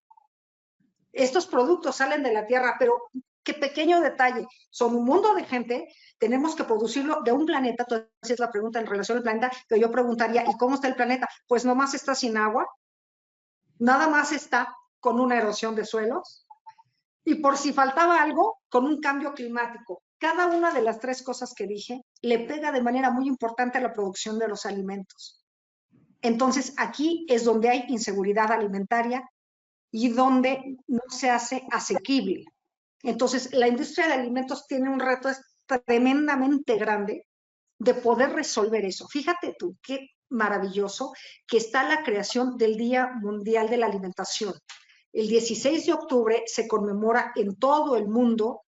Estos productos salen de la tierra, pero qué pequeño detalle, son un mundo de gente, tenemos que producirlo de un planeta. Entonces es la pregunta en relación al planeta, que yo preguntaría, ¿y cómo está el planeta? Pues nomás está sin agua, nada más está con una erosión de suelos, y por si faltaba algo, con un cambio climático. Cada una de las 3 cosas que dije le pega de manera muy importante a la producción de los alimentos. Entonces, aquí es donde hay inseguridad alimentaria y donde no se hace asequible. Entonces, la industria de alimentos tiene un reto tremendamente grande de poder resolver eso. Fíjate tú, qué maravilloso que está la creación del Día Mundial de la Alimentación. El 16 de octubre se conmemora en todo el mundo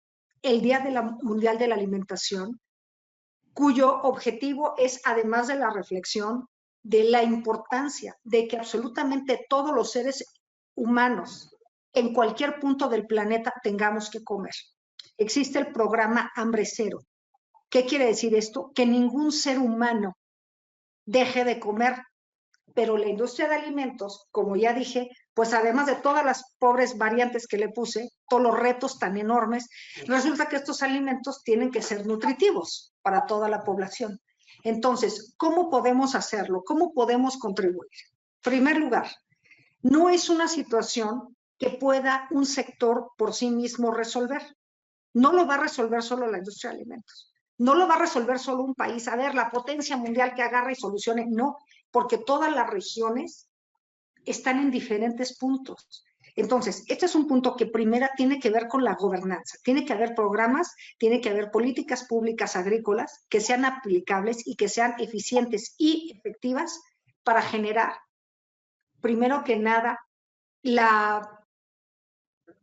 el Día Mundial de la Alimentación, cuyo objetivo es, además de la reflexión, de la importancia de que absolutamente todos los seres humanos en cualquier punto del planeta tengamos que comer. Existe el programa Hambre Cero. ¿Qué quiere decir esto? Que ningún ser humano deje de comer, pero la industria de alimentos, como ya dije, pues además de todas las pobres variantes que le puse, todos los retos tan enormes, resulta que estos alimentos tienen que ser nutritivos para toda la población. Entonces, ¿cómo podemos hacerlo? ¿Cómo podemos contribuir? En primer lugar, no es una situación que pueda un sector por sí mismo resolver. No lo va a resolver solo la industria de alimentos. No lo va a resolver solo un país. A ver, la potencia mundial que agarra y solucione. No, porque todas las regiones están en diferentes puntos. Entonces, este es un punto que primero tiene que ver con la gobernanza. Tiene que haber programas, tiene que haber políticas públicas agrícolas que sean aplicables y que sean eficientes y efectivas para generar, primero que nada,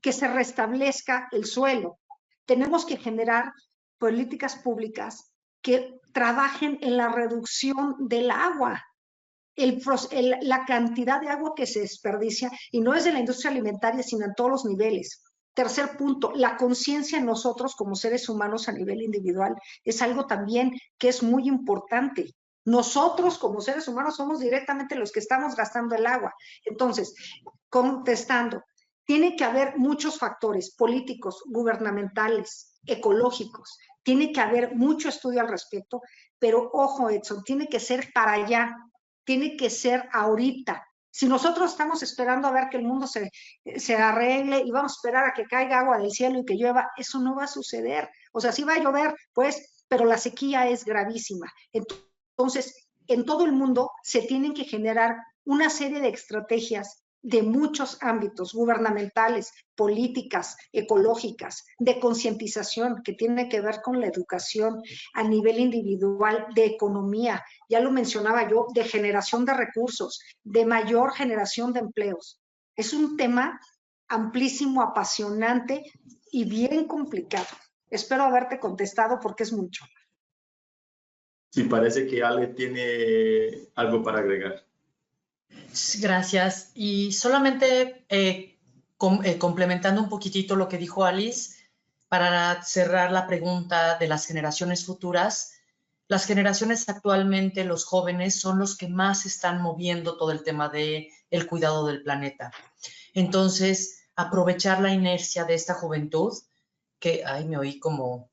que se restablezca el suelo. Tenemos que generar políticas públicas que trabajen en la reducción del agua. La cantidad de agua que se desperdicia, y no es de la industria alimentaria, sino en todos los niveles. Tercer punto, la conciencia en nosotros como seres humanos a nivel individual es algo también que es muy importante. Nosotros como seres humanos somos directamente los que estamos gastando el agua. Entonces, contestando, tiene que haber muchos factores políticos, gubernamentales, ecológicos. Tiene que haber mucho estudio al respecto, pero ojo, Edson, tiene que ser para allá. Tiene que ser ahorita. Si nosotros estamos esperando a ver que el mundo se arregle y vamos a esperar a que caiga agua del cielo y que llueva, eso no va a suceder. O sea, sí va a llover, pues, pero la sequía es gravísima. Entonces, en todo el mundo se tienen que generar una serie de estrategias de muchos ámbitos gubernamentales, políticas, ecológicas, de concientización, que tiene que ver con la educación a nivel individual, de economía, ya lo mencionaba yo, de generación de recursos, de mayor generación de empleos. Es un tema amplísimo, apasionante y bien complicado. Espero haberte contestado porque es mucho. Sí, parece que Ale tiene algo para agregar. Gracias. Y solamente complementando un poquitito lo que dijo Alice, para cerrar la pregunta de las generaciones futuras, las generaciones actualmente, los jóvenes, son los que más están moviendo todo el tema del cuidado del planeta. Entonces, aprovechar la inercia de esta juventud, que, ay, me oí como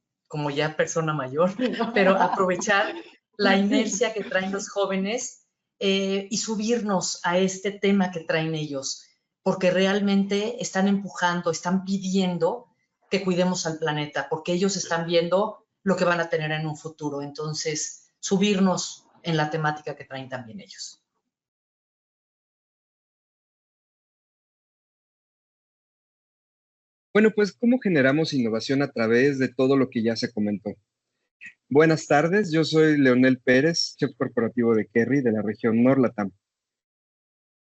ya persona mayor, pero aprovechar la inercia que traen los jóvenes y subirnos a este tema que traen ellos, porque realmente están empujando, están pidiendo que cuidemos al planeta, porque ellos están viendo lo que van a tener en un futuro. Entonces, subirnos en la temática que traen también ellos. Bueno, pues, ¿cómo generamos innovación a través de todo lo que ya se comentó? Buenas tardes, yo soy Leonel Pérez, chef corporativo de Kerry, de la región Norlatam.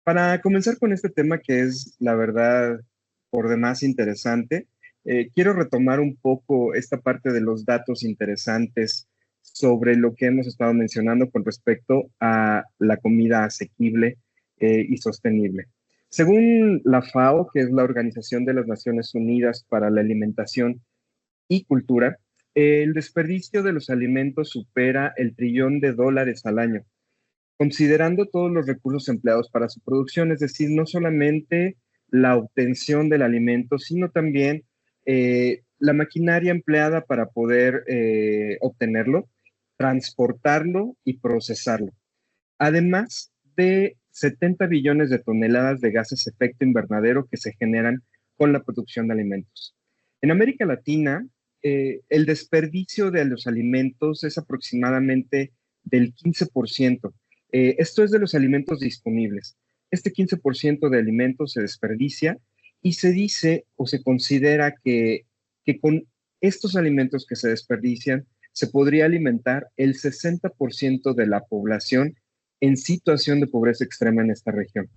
Para comenzar con este tema que es, la verdad, por demás interesante, quiero retomar un poco esta parte de los datos interesantes sobre lo que hemos estado mencionando con respecto a la comida asequible y sostenible. Según la FAO, que es la Organización de las Naciones Unidas para la Alimentación y Cultura, el desperdicio de los alimentos supera el $1 trillón al año, considerando todos los recursos empleados para su producción, es decir, no solamente la obtención del alimento, sino también la maquinaria empleada para poder obtenerlo, transportarlo y procesarlo. Además de 70 billones de toneladas de gases efecto invernadero que se generan con la producción de alimentos. En América Latina, el desperdicio de los alimentos es aproximadamente del 15%. Esto es de los alimentos disponibles. Este 15% de alimentos se desperdicia y se dice o se considera que con estos alimentos que se desperdician se podría alimentar el 60% de la población en situación de pobreza extrema en esta región.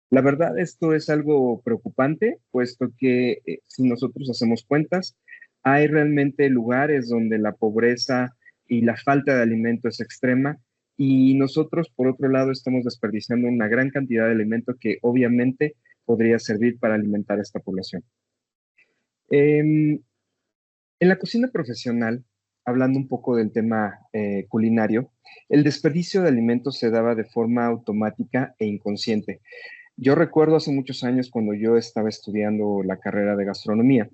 La verdad, esto es algo preocupante, puesto que si nosotros hacemos cuentas, hay realmente lugares donde la pobreza y la falta de alimento es extrema y nosotros, por otro lado, estamos desperdiciando una gran cantidad de alimento que obviamente podría servir para alimentar a esta población. En la cocina profesional, hablando un poco del tema culinario, el desperdicio de alimentos se daba de forma automática e inconsciente. Yo recuerdo hace muchos años cuando yo estaba estudiando la carrera de gastronomía,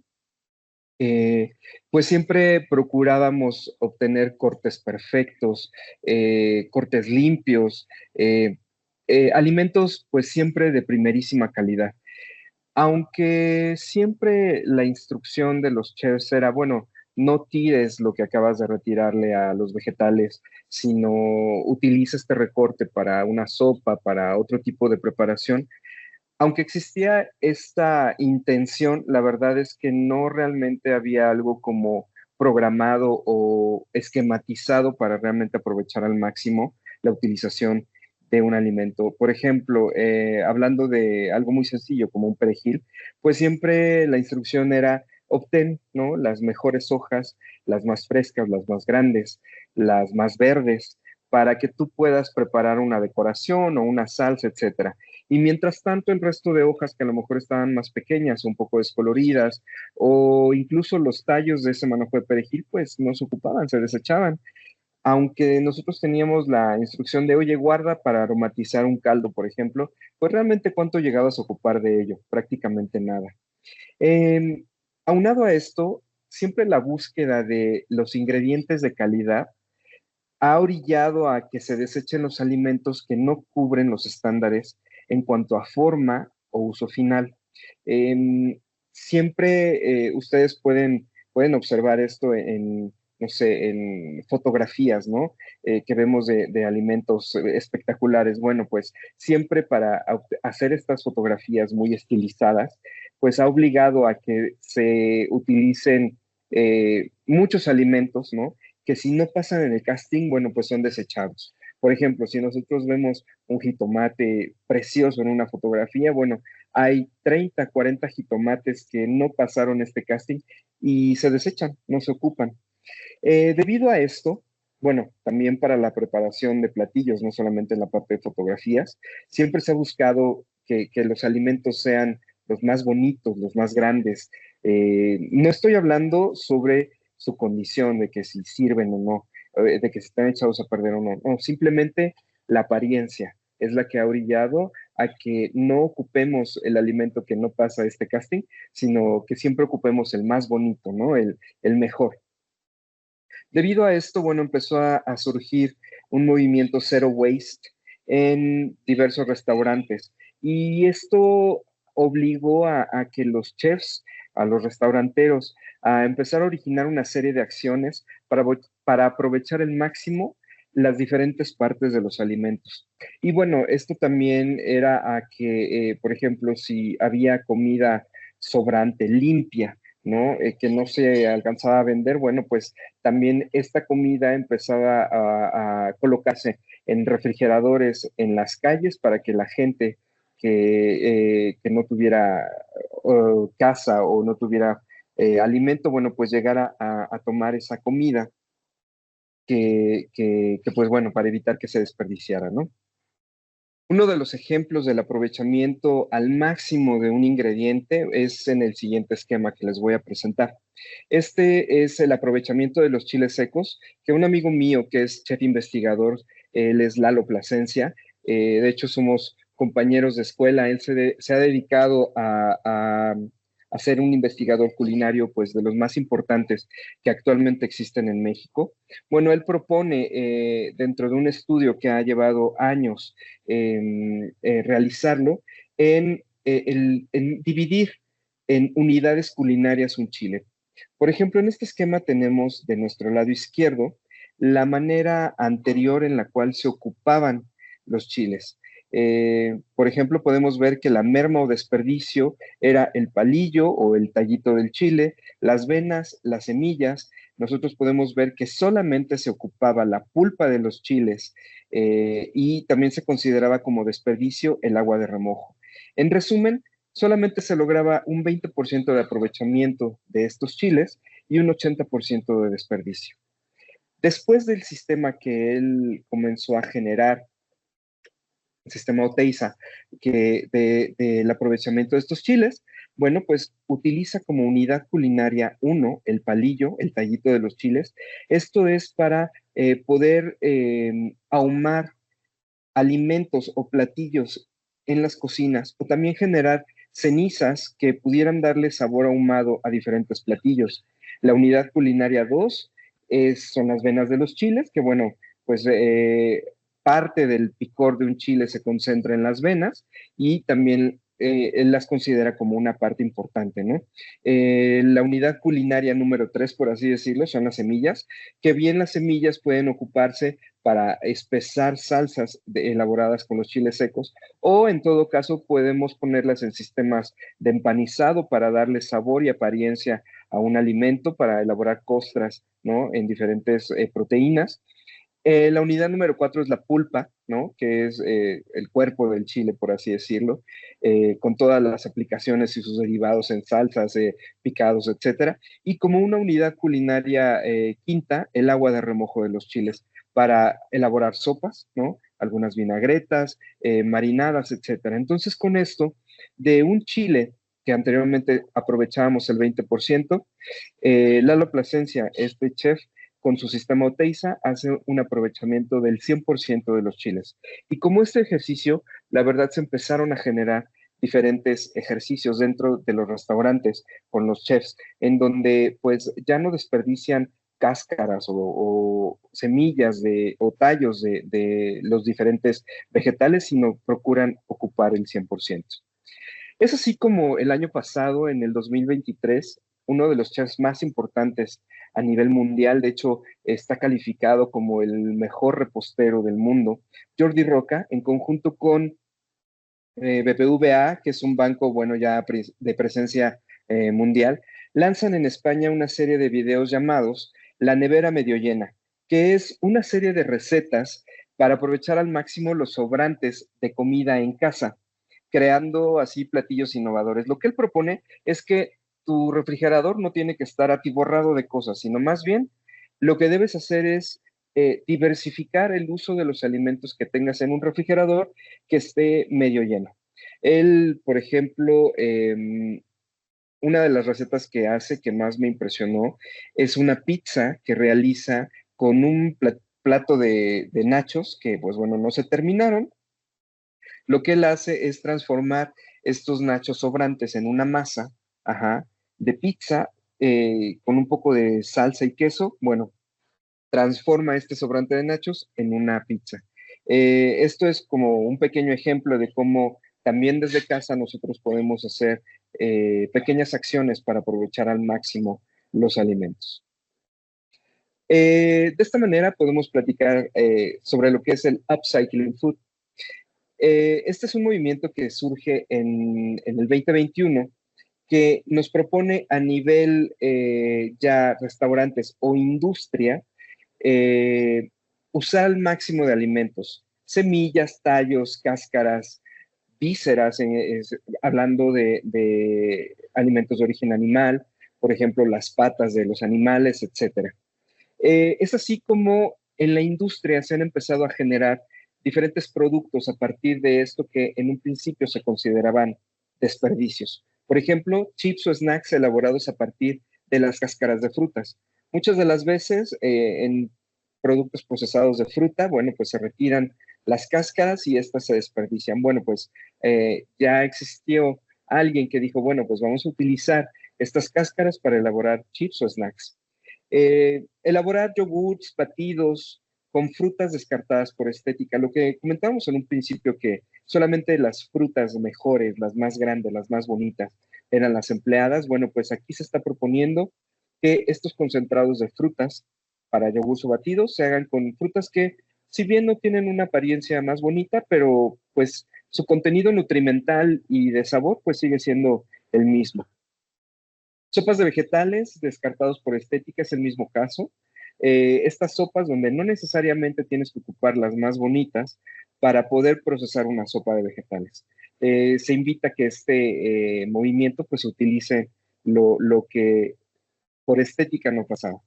pues siempre procurábamos obtener cortes perfectos, cortes limpios, alimentos pues siempre de primerísima calidad. Aunque siempre la instrucción de los chefs era, bueno, no tires lo que acabas de retirarle a los vegetales, sino utiliza este recorte para una sopa, para otro tipo de preparación. Aunque existía esta intención, la verdad es que no realmente había algo como programado o esquematizado para realmente aprovechar al máximo la utilización de un alimento. Por ejemplo, hablando de algo muy sencillo como un perejil, pues siempre la instrucción era obtén, ¿no? Las mejores hojas, las más frescas, las más grandes, las más verdes, para que tú puedas preparar una decoración o una salsa, etcétera. Y mientras tanto, el resto de hojas que a lo mejor estaban más pequeñas, un poco descoloridas, o incluso los tallos de ese manojo de perejil, pues no se ocupaban, se desechaban. Aunque nosotros teníamos la instrucción de, oye, guarda para aromatizar un caldo, por ejemplo, pues realmente cuánto llegabas a ocupar de ello, prácticamente nada. Eh, Aunado a esto, siempre la búsqueda de los ingredientes de calidad ha orillado a que se desechen los alimentos que no cubren los estándares en cuanto a forma o uso final. Siempre ustedes pueden observar esto no sé, en fotografías, ¿no? Que vemos de alimentos espectaculares. Bueno, pues siempre para hacer estas fotografías muy estilizadas, pues ha obligado a que se utilicen muchos alimentos, ¿no? Que si no pasan en el casting, bueno, pues son desechados. Por ejemplo, si nosotros vemos un jitomate precioso en una fotografía, bueno, hay 30, 40 jitomates que no pasaron este casting y se desechan, no se ocupan. Debido a esto, bueno, también para la preparación de platillos, no solamente en la parte de fotografías, siempre se ha buscado que los alimentos sean los más bonitos, los más grandes. No estoy hablando sobre su condición, de que si sirven o no, de que si están echados a perder o no. No, simplemente la apariencia es la que ha orillado a que no ocupemos el alimento que no pasa este casting, sino que siempre ocupemos el más bonito, ¿no? El mejor. Debido a esto, bueno, empezó a surgir un movimiento Zero Waste en diversos restaurantes y esto obligó a que los chefs, a los restauranteros, a empezar a originar una serie de acciones para aprovechar el máximo las diferentes partes de los alimentos. Y bueno, esto también era a que, por ejemplo, si había comida sobrante, limpia, ¿no? Que no se alcanzaba a vender, bueno, pues también esta comida empezaba a colocarse en refrigeradores en las calles para que la gente que no tuviera casa o no tuviera alimento, bueno, pues llegara a tomar esa comida pues bueno, para evitar que se desperdiciara, ¿no? Uno de los ejemplos del aprovechamiento al máximo de un ingrediente es en el siguiente esquema que les voy a presentar. Este es el aprovechamiento de los chiles secos, que un amigo mío que es chef investigador, él es Lalo Plasencia, de hecho somos compañeros de escuela, él se ha dedicado a ser un investigador culinario pues de los más importantes que actualmente existen en México. Bueno, él propone dentro de un estudio que ha llevado años realizarlo, en dividir en unidades culinarias un chile. Por ejemplo, en este esquema tenemos de nuestro lado izquierdo la manera anterior en la cual se ocupaban los chiles. Por ejemplo, podemos ver que la merma o desperdicio era el palillo o el tallito del chile, las venas, las semillas. Nosotros podemos ver que solamente se ocupaba la pulpa de los chiles y también se consideraba como desperdicio el agua de remojo. En resumen, solamente se lograba un 20% de aprovechamiento de estos chiles y un 80% de desperdicio. Después del sistema que él comenzó a generar, el sistema Oteiza, del aprovechamiento de estos chiles, bueno, pues utiliza como unidad culinaria uno, el palillo, el tallito de los chiles. Esto es para poder ahumar alimentos o platillos en las cocinas o también generar cenizas que pudieran darle sabor ahumado a diferentes platillos. La unidad culinaria 2 son las venas de los chiles, que bueno, pues parte del picor de un chile se concentra en las venas y también él las considera como una parte importante, ¿no? La unidad culinaria número 3, por así decirlo, son las semillas, que bien las semillas pueden ocuparse para espesar salsas elaboradas con los chiles secos, o en todo caso podemos ponerlas en sistemas de empanizado para darle sabor y apariencia a un alimento, para elaborar costras, ¿no? En diferentes proteínas. La unidad número 4 es la pulpa, ¿no? Que es el cuerpo del chile, por así decirlo, con todas las aplicaciones y sus derivados en salsas, picados, etcétera. Y como una unidad culinaria quinta, el agua de remojo de los chiles para elaborar sopas, ¿no? Algunas vinagretas, marinadas, etcétera. Entonces, con esto, de un chile que anteriormente aprovechábamos el 20%, Lalo Plasencia, este chef, con su sistema Oteiza, hace un aprovechamiento del 100% de los chiles. Y como este ejercicio, la verdad se empezaron a generar diferentes ejercicios dentro de los restaurantes con los chefs, en donde pues ya no desperdician cáscaras o semillas o tallos de los diferentes vegetales, sino procuran ocupar el 100%. Es así como el año pasado, en el 2023, uno de los chefs más importantes a nivel mundial, de hecho, está calificado como el mejor repostero del mundo, Jordi Roca, en conjunto con BBVA, que es un banco, bueno, ya de presencia mundial, lanzan en España una serie de videos llamados La Nevera Medio Llena, que es una serie de recetas para aprovechar al máximo los sobrantes de comida en casa, creando así platillos innovadores. Lo que él propone es que tu refrigerador no tiene que estar atiborrado de cosas, sino más bien lo que debes hacer es diversificar el uso de los alimentos que tengas en un refrigerador que esté medio lleno. Él, por ejemplo, una de las recetas que hace que más me impresionó es una pizza que realiza con un plato de nachos que, pues bueno, no se terminaron. Lo que él hace es transformar estos nachos sobrantes en una masa, ajá, de pizza con un poco de salsa y queso. Bueno, transforma este sobrante de nachos en una pizza. Esto es como un pequeño ejemplo de cómo también desde casa nosotros podemos hacer pequeñas acciones para aprovechar al máximo los alimentos. De esta manera podemos platicar sobre lo que es el upcycling food. Este es un movimiento que surge en el 2021 que nos propone a nivel ya restaurantes o industria usar el máximo de alimentos, semillas, tallos, cáscaras, vísceras, hablando de alimentos de origen animal, por ejemplo, las patas de los animales, etc. Es así como en la industria se han empezado a generar diferentes productos a partir de esto que en un principio se consideraban desperdicios. Por ejemplo, chips o snacks elaborados a partir de las cáscaras de frutas. Muchas de las veces en productos procesados de fruta, bueno, pues se retiran las cáscaras y estas se desperdician. Bueno, pues ya existió alguien que dijo, bueno, pues vamos a utilizar estas cáscaras para elaborar chips o snacks. Elaborar yogurts, batidos con frutas descartadas por estética. Lo que comentábamos en un principio que solamente las frutas mejores, las más grandes, las más bonitas, eran las empleadas. Bueno, pues aquí se está proponiendo que estos concentrados de frutas para yogurts o batidos se hagan con frutas que, si bien no tienen una apariencia más bonita, pero pues su contenido nutrimental y de sabor pues sigue siendo el mismo. Sopas de vegetales descartados por estética es el mismo caso. Estas sopas donde no necesariamente tienes que ocupar las más bonitas para poder procesar una sopa de vegetales. Se invita a que este movimiento pues utilice lo que por estética no pasaba.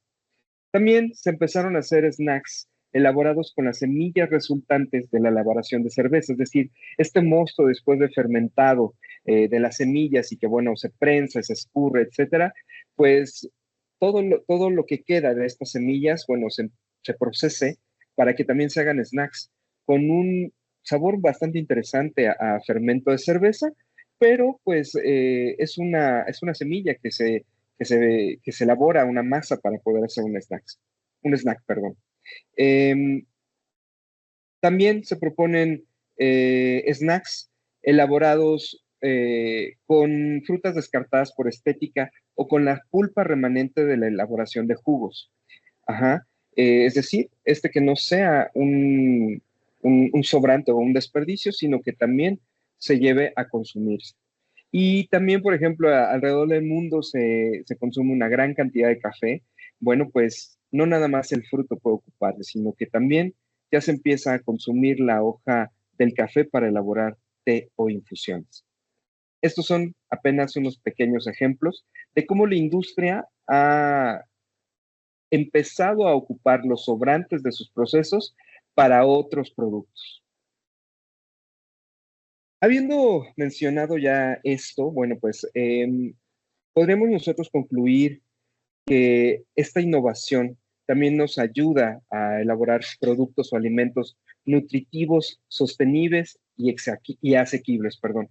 También se empezaron a hacer snacks elaborados con las semillas resultantes de la elaboración de cerveza, es decir, este mosto después de fermentado de las semillas y que, bueno, se prensa, se escurre, etcétera, pues todo lo que queda de estas semillas, bueno, se procese para que también se hagan snacks con un sabor bastante interesante a fermento de cerveza, pero pues es una semilla que se elabora una masa para poder hacer un snack, perdón. También se proponen snacks elaborados con frutas descartadas por estética o con la pulpa remanente de la elaboración de jugos. Ajá. Es decir, que no sea un sobrante o un desperdicio, sino que también se lleve a consumirse. Y también, por ejemplo, alrededor del mundo se consume una gran cantidad de café. Bueno, pues no nada más el fruto puede ocuparse, sino que también ya se empieza a consumir la hoja del café para elaborar té o infusiones. Estos son apenas unos pequeños ejemplos de cómo la industria ha empezado a ocupar los sobrantes de sus procesos para otros productos. Habiendo mencionado ya esto, bueno, pues podremos nosotros concluir que esta innovación también nos ayuda a elaborar productos o alimentos nutritivos, sostenibles y asequibles, perdón.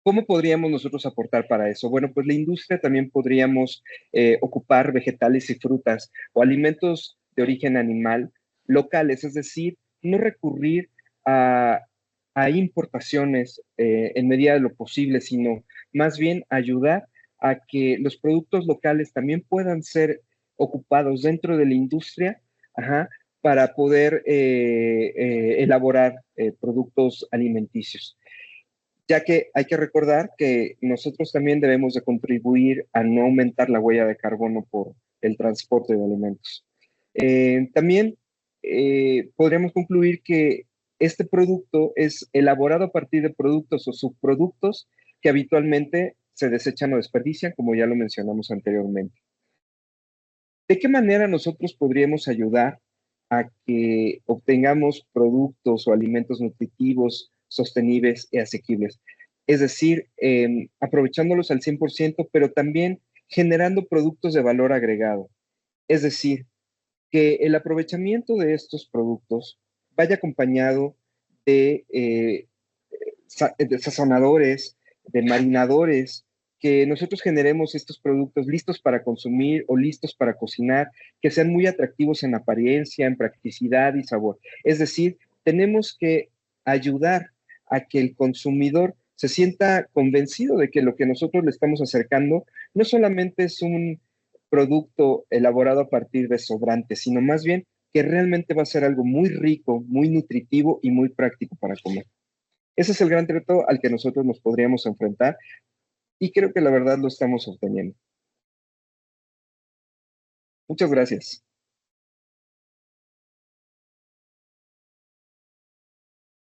¿Cómo podríamos nosotros aportar para eso? Bueno, pues la industria también podríamos ocupar vegetales y frutas o alimentos de origen animal locales, es decir, no recurrir a, a importaciones en medida de lo posible, sino más bien ayudar a que los productos locales también puedan ser ocupados dentro de la industria, ajá, para poder elaborar productos alimenticios, ya que hay que recordar que nosotros también debemos de contribuir a no aumentar la huella de carbono por el transporte de alimentos. También podríamos concluir que este producto es elaborado a partir de productos o subproductos que habitualmente se desechan o desperdician, como ya lo mencionamos anteriormente. ¿De qué manera nosotros podríamos ayudar a que obtengamos productos o alimentos nutritivos, sostenibles y asequibles? Es decir, aprovechándolos al 100%, pero también generando productos de valor agregado. Es decir, que el aprovechamiento de estos productos vaya acompañado de sazonadores, de marinadores, que nosotros generemos estos productos listos para consumir o listos para cocinar, que sean muy atractivos en apariencia, en practicidad y sabor. Es decir, tenemos que ayudar a que el consumidor se sienta convencido de que lo que nosotros le estamos acercando no solamente es un producto elaborado a partir de sobrantes, sino más bien que realmente va a ser algo muy rico, muy nutritivo y muy práctico para comer. Ese es el gran reto al que nosotros nos podríamos enfrentar y creo que la verdad lo estamos obteniendo. Muchas gracias.